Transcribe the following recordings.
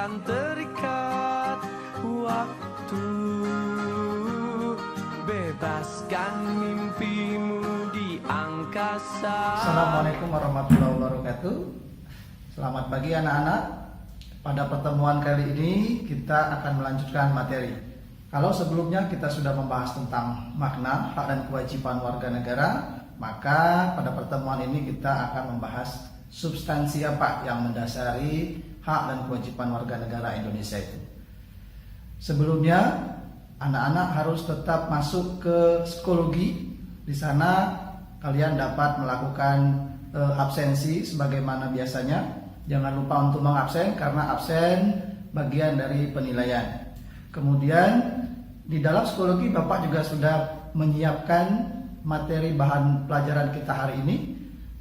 takkan terikat waktu. Bebaskan mimpimu di angkasa. Assalamualaikum warahmatullahi wabarakatuh. Selamat pagi anak-anak. Pada pertemuan kali ini kita akan melanjutkan materi. Kalau sebelumnya kita sudah membahas tentang makna, hak dan kewajiban warga negara, maka pada pertemuan ini kita akan membahas substansi apa yang mendasari hak dan kewajiban warga negara Indonesia itu. Sebelumnya anak-anak harus tetap masuk ke psikologi. Di sana kalian dapat melakukan absensi sebagaimana biasanya. Jangan lupa untuk mengabsen karena absen bagian dari penilaian. Kemudian di dalam psikologi Bapak juga sudah menyiapkan materi bahan pelajaran kita hari ini.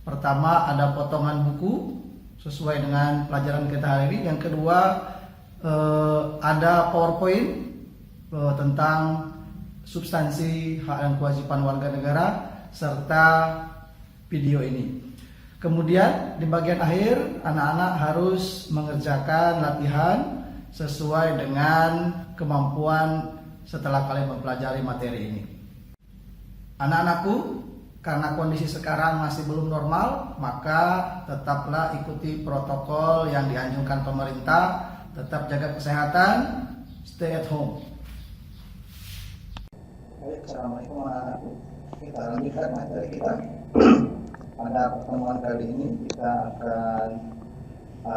Pertama ada potongan buku sesuai dengan pelajaran kita hari ini. Yang kedua ada PowerPoint tentang substansi hak dan kewajiban warga negara serta video ini. Kemudian di bagian akhir anak-anak harus mengerjakan latihan sesuai dengan kemampuan setelah kalian mempelajari materi ini. Anak-anakku, karena kondisi sekarang masih belum normal, maka tetaplah ikuti protokol yang dianjurkan pemerintah, tetap jaga kesehatan, stay at home. Baik, assalamualaikum anak-anakku. Kita lanjutkan materi kita. Pada pertemuan kali ini kita akan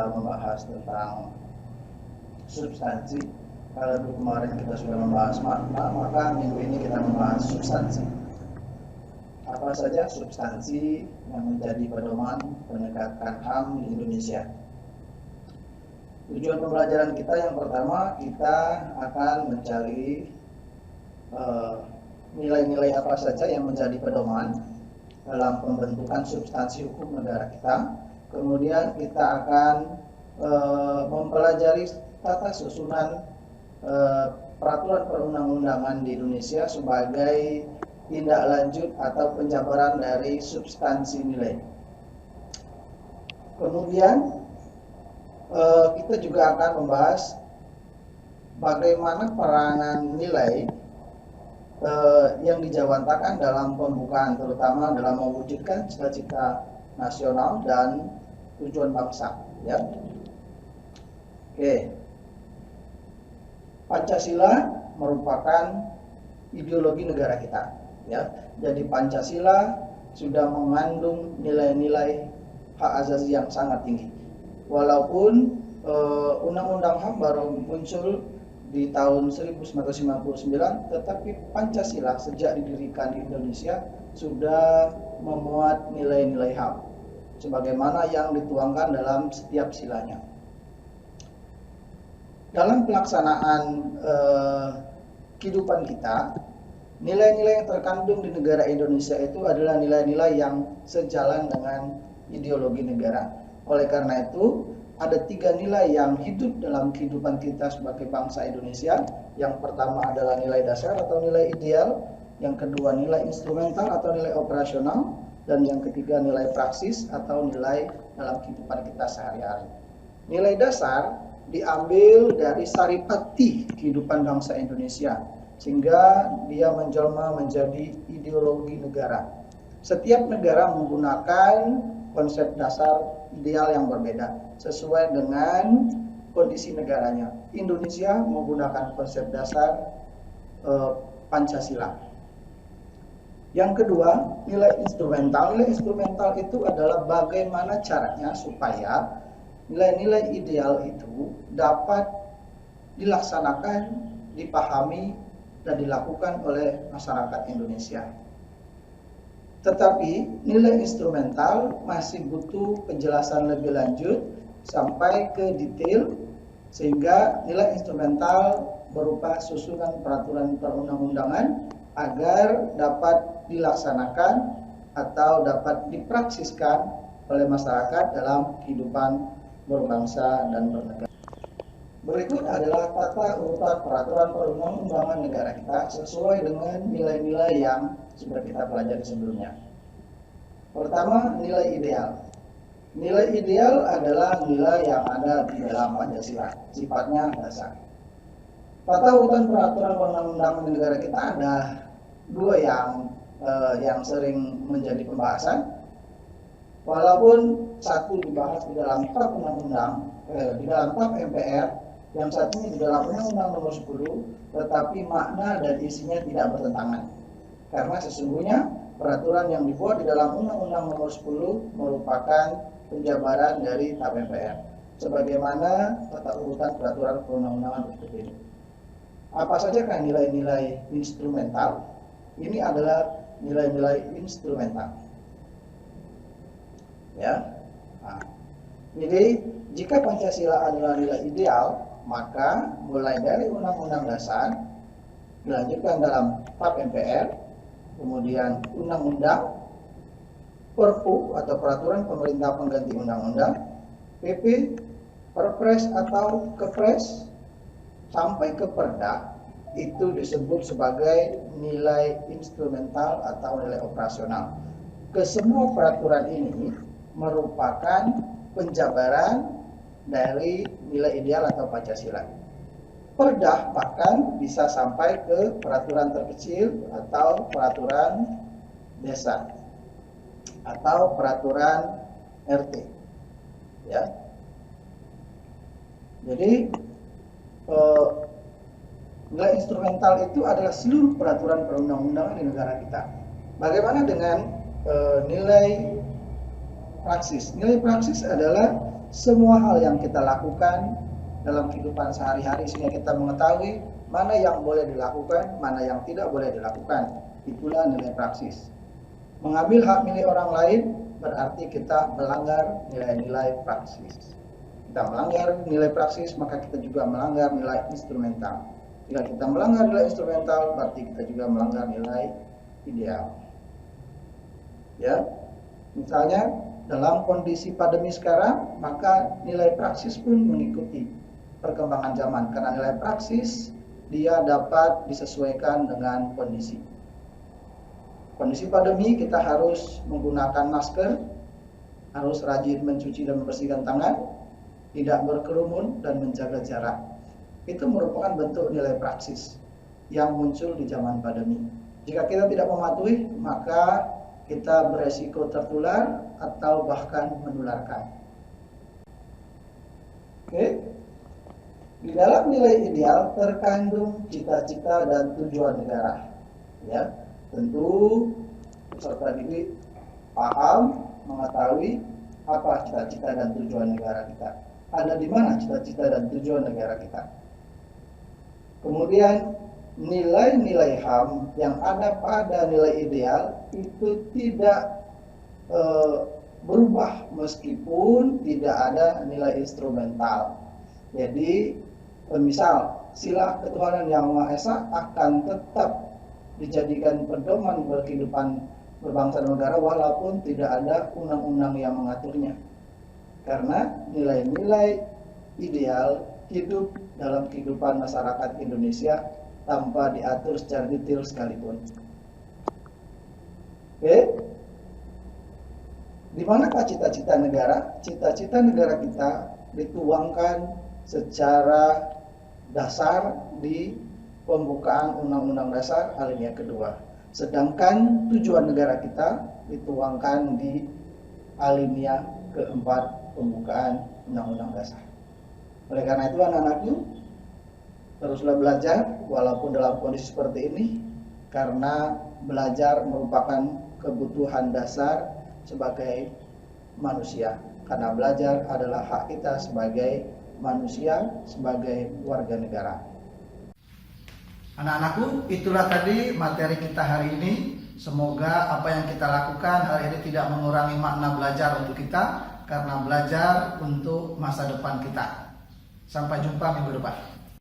membahas tentang substansi. Kalau kemarin kita sudah membahas makna, maka minggu ini kita membahas substansi. Apa saja substansi yang menjadi pedoman penegakan HAM di Indonesia? Tujuan pembelajaran kita yang pertama, kita akan mencari nilai-nilai apa saja yang menjadi pedoman dalam pembentukan substansi hukum negara kita. Kemudian kita akan mempelajari tata susunan peraturan perundang-undangan di Indonesia sebagai tindak lanjut atau penjabaran dari substansi nilai. Kemudian kita juga akan membahas bagaimana peranan nilai yang dijawantakan dalam pembukaan, terutama dalam mewujudkan cita-cita nasional dan tujuan bangsa. Ya. Oke. Pancasila merupakan ideologi negara kita. Ya. Jadi Pancasila sudah mengandung nilai-nilai hak asasi yang sangat tinggi. Walaupun Undang-Undang HAM baru muncul di tahun 1999, tetapi Pancasila sejak didirikan di Indonesia sudah memuat nilai-nilai HAM sebagaimana yang dituangkan dalam setiap silanya. Dalam pelaksanaan kehidupan kita, nilai-nilai yang terkandung di negara Indonesia itu adalah nilai-nilai yang sejalan dengan ideologi negara. Oleh karena itu, ada 3 nilai yang hidup dalam kehidupan kita sebagai bangsa Indonesia. Yang pertama adalah nilai dasar atau nilai ideal, yang kedua nilai instrumental atau nilai operasional, dan yang ketiga nilai praksis atau nilai dalam kehidupan kita sehari-hari. Nilai dasar diambil dari saripati kehidupan bangsa Indonesia, sehingga dia menjelma menjadi ideologi negara. Setiap negara menggunakan konsep dasar ideal yang berbeda sesuai dengan kondisi negaranya. Indonesia menggunakan konsep dasar Pancasila. Yang kedua, nilai instrumental. Nilai instrumental itu adalah bagaimana caranya supaya nilai-nilai ideal itu dapat dilaksanakan, dipahami, dan dilakukan oleh masyarakat Indonesia. Tetapi nilai instrumental masih butuh penjelasan lebih lanjut sampai ke detail, sehingga nilai instrumental berupa susunan peraturan perundang-undangan agar dapat dilaksanakan atau dapat dipraksiskan oleh masyarakat dalam kehidupan berbangsa dan bernegara. Berikut adalah tata urutan peraturan perundang-undangan negara kita sesuai dengan nilai-nilai yang sudah kita pelajari sebelumnya. Pertama, nilai ideal. Nilai ideal adalah nilai yang ada di dalam Pancasila, sifatnya dasar. Tata urutan peraturan perundang-undangan di negara kita ada dua yang sering menjadi pembahasan. Walaupun satu dibahas di dalam TAP undang-undang, di dalam TAP MPR, yang satunya di dalam Undang-Undang Nomor 10, tetapi makna dan isinya tidak bertentangan. Karena sesungguhnya peraturan yang dibuat di dalam Undang-Undang Nomor 10 merupakan penjabaran dari TAP MPR, sebagaimana tata urutan peraturan perundang-undangan berikut ini. Apa saja kan nilai-nilai instrumental? Ini adalah nilai-nilai instrumental. Ya. Nah, jadi jika Pancasila adalah nilai ideal, maka mulai dari Undang-Undang Dasar dilanjutkan dalam TAP MPR, kemudian Undang-Undang, Perpu atau Peraturan Pemerintah Pengganti Undang-Undang, PP, Perpres atau Kepres, sampai ke Perda, itu disebut sebagai nilai instrumental atau nilai operasional. Kesemua peraturan ini merupakan penjabaran dari nilai ideal atau Pancasila. Perda bahkan bisa sampai ke peraturan terkecil atau peraturan desa atau peraturan RT. Ya. Jadi nilai instrumental itu adalah seluruh peraturan perundang-undangan di negara kita. Bagaimana dengan nilai praksis? Nilai praksis adalah semua hal yang kita lakukan dalam kehidupan sehari-hari sehingga kita mengetahui mana yang boleh dilakukan, mana yang tidak boleh dilakukan. Itulah nilai praksis. Mengambil hak milik orang lain berarti kita melanggar nilai-nilai praksis. Kita melanggar nilai praksis, maka kita juga melanggar nilai instrumental. Jika kita melanggar nilai instrumental, berarti kita juga melanggar nilai ideal. Ya, misalnya dalam kondisi pandemi sekarang, maka nilai praksis pun mengikuti perkembangan zaman. Karena nilai praksis dia dapat disesuaikan dengan kondisi. Kondisi pandemi kita harus menggunakan masker, harus rajin mencuci dan membersihkan tangan, tidak berkerumun dan menjaga jarak. Itu merupakan bentuk nilai praksis yang muncul di zaman pandemi. Jika kita tidak mematuhi, maka kita beresiko tertular atau bahkan menularkan. Oke. Di dalam nilai ideal terkandung cita-cita dan tujuan negara. Ya, tentu peserta didik paham, mengetahui apa cita-cita dan tujuan negara kita. Ada di mana cita-cita dan tujuan negara kita. Kemudian nilai-nilai HAM yang ada pada nilai ideal itu tidak berubah meskipun tidak ada nilai instrumental. Jadi misal sila ketuhanan yang Maha Esa akan tetap dijadikan pedoman berkehidupan berbangsa dan negara walaupun tidak ada undang-undang yang mengaturnya. Karena nilai-nilai ideal hidup dalam kehidupan masyarakat Indonesia tanpa diatur secara detail sekalipun. Oke. Di manakah cita-cita negara? Cita-cita negara kita dituangkan secara dasar di pembukaan Undang-Undang Dasar alinea kedua. Sedangkan tujuan negara kita dituangkan di alinea keempat pembukaan Undang-Undang Dasar. Oleh karena itu anak-anakku, teruslah belajar walaupun dalam kondisi seperti ini, karena belajar merupakan kebutuhan dasar sebagai manusia. Karena belajar adalah hak kita sebagai manusia, sebagai warga negara. Anak-anakku, itulah tadi materi kita hari ini. Semoga apa yang kita lakukan hari ini tidak mengurangi makna belajar untuk kita, karena belajar untuk masa depan kita. Sampai jumpa minggu depan.